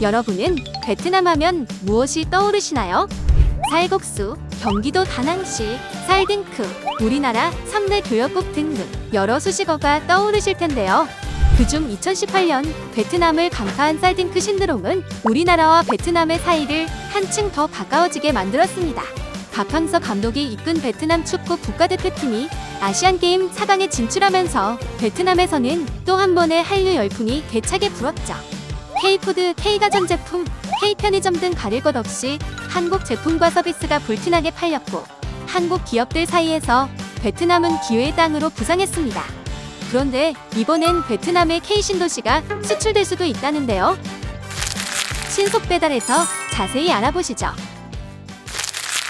여러분은 베트남 하면 무엇이 떠오르시나요? 쌀국수, 경기도 다낭시, 쌀딩크, 우리나라 3대 교역국 등등 여러 수식어가 떠오르실 텐데요. 그중 2018년 베트남을 강타한 쌀딩크 신드롬은 우리나라와 베트남의 사이를 한층 더 가까워지게 만들었습니다. 박항서 감독이 이끈 베트남 축구 국가대표팀이 아시안게임 4강에 진출하면서 베트남에서는 또 한 번의 한류 열풍이 대차게 불었죠. K푸드, K가전제품, K편의점 등 가릴 것 없이 한국 제품과 서비스가 불티나게 팔렸고 한국 기업들 사이에서 베트남은 기회의 땅으로 부상했습니다. 그런데 이번엔 베트남의 K신도시가 수출될 수도 있다는데요. 신속 배달에서 자세히 알아보시죠.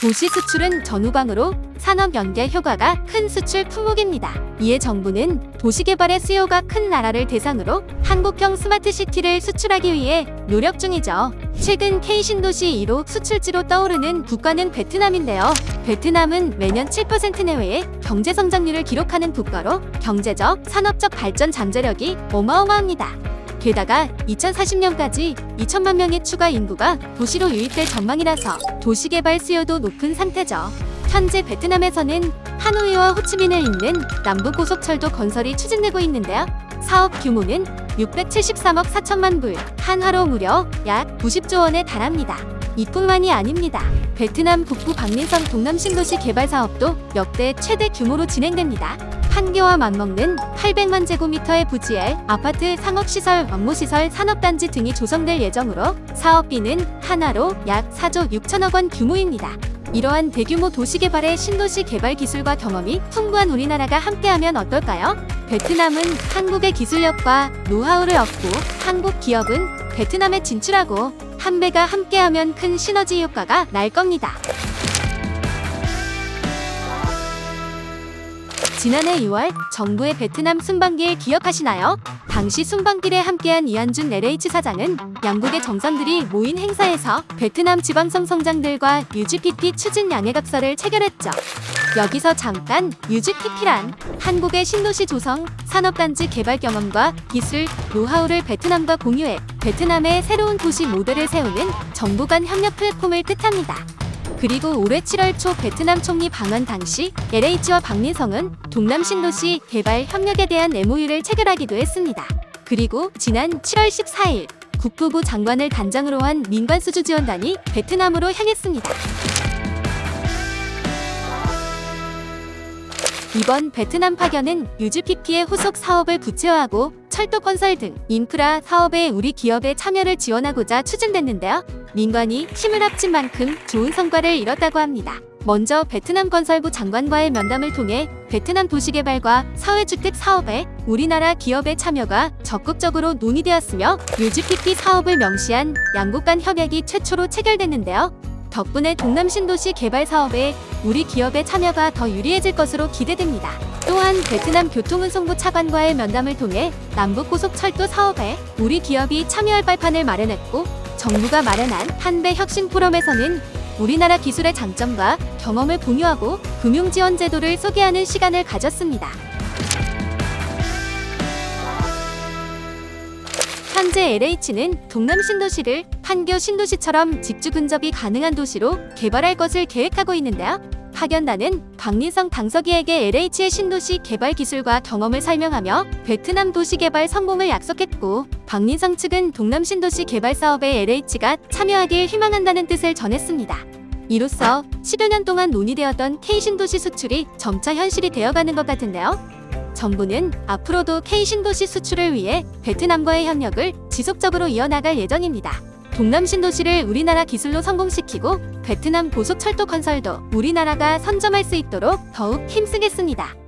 도시 수출은 전후방으로 산업 연계 효과가 큰 수출 품목입니다. 이에 정부는 도시개발의 수요가 큰 나라를 대상으로 한국형 스마트시티를 수출하기 위해 노력 중이죠. 최근 K신도시 1호 수출지로 떠오르는 국가는 베트남인데요. 베트남은 매년 7% 내외의 경제성장률을 기록하는 국가로 경제적, 산업적 발전 잠재력이 어마어마합니다. 게다가 2040년까지 2천만 명의 추가 인구가 도시로 유입될 전망이라서 도시개발 수요도 높은 상태죠. 현재 베트남에서는 하노이와 호치민을 잇는 남부고속철도 건설이 추진되고 있는데요. 사업 규모는 673억 4천만 불, 한화로 무려 약 90조 원에 달합니다. 이뿐만이 아닙니다. 베트남 북부 박민성 동남신도시 개발 사업도 역대 최대 규모로 진행됩니다. 판교와 맞먹는 800만 제곱미터의 부지에 아파트, 상업시설, 업무시설, 산업단지 등이 조성될 예정으로 사업비는 한화로 약 4조 6천억 원 규모입니다. 이러한 대규모 도시개발의 신도시 개발 기술과 경험이 풍부한 우리나라가 함께하면 어떨까요? 베트남은 한국의 기술력과 노하우를 얻고 한국 기업은 베트남에 진출하고 한 배가 함께하면 큰 시너지 효과가 날 겁니다. 지난해 6월 정부의 베트남 순방길 기억하시나요? 당시 순방길에 함께한 이한준 LH 사장은 양국의 정상들이 모인 행사에서 베트남 지방성 성장들과 UGPP 추진 양해각서를 체결했죠. 여기서 잠깐 UGPP란 한국의 신도시 조성, 산업단지 개발 경험과 기술, 노하우를 베트남과 공유해 베트남의 새로운 도시 모델을 세우는 정부 간 협력 플랫폼을 뜻합니다. 그리고 올해 7월 초 베트남 총리 방한 당시 LH와 박민성은 동남 신도시 개발 협력에 대한 MOU를 체결하기도 했습니다. 그리고 지난 7월 14일 국토부 장관을 단장으로 한 민관수주지원단이 베트남으로 향했습니다. 이번 베트남 파견은 UGPP의 후속 사업을 구체화하고 철도 건설 등 인프라 사업에 우리 기업의 참여를 지원하고자 추진됐는데요. 민관이 힘을 합친 만큼 좋은 성과를 이뤘다고 합니다. 먼저 베트남 건설부 장관과의 면담을 통해 베트남 도시개발과 사회주택 사업에 우리나라 기업의 참여가 적극적으로 논의되었으며 UGPP 사업을 명시한 양국 간 협약이 최초로 체결됐는데요. 덕분에 동남 신도시 개발 사업에 우리 기업의 참여가 더 유리해질 것으로 기대됩니다. 또한 베트남 교통운송부 차관과의 면담을 통해 남북고속철도 사업에 우리 기업이 참여할 발판을 마련했고 정부가 마련한 한배 혁신 포럼에서는 우리나라 기술의 장점과 경험을 공유하고 금융지원 제도를 소개하는 시간을 가졌습니다. 현재 LH는 동남 신도시를 판교 신도시처럼 직주 근접이 가능한 도시로 개발할 것을 계획하고 있는데요. 파견단은 박민성 당서기에게 LH의 신도시 개발 기술과 경험을 설명하며 베트남 도시 개발 성공을 약속했고 박민성 측은 동남 신도시 개발 사업에 LH가 참여하길 희망한다는 뜻을 전했습니다. 이로써 10여 년 동안 논의되었던 K신도시 수출이 점차 현실이 되어가는 것 같은데요. 정부는 앞으로도 K신도시 수출을 위해 베트남과의 협력을 지속적으로 이어나갈 예정입니다. 동남 신도시를 우리나라 기술로 성공시키고 베트남 고속철도 건설도 우리나라가 선점할 수 있도록 더욱 힘쓰겠습니다.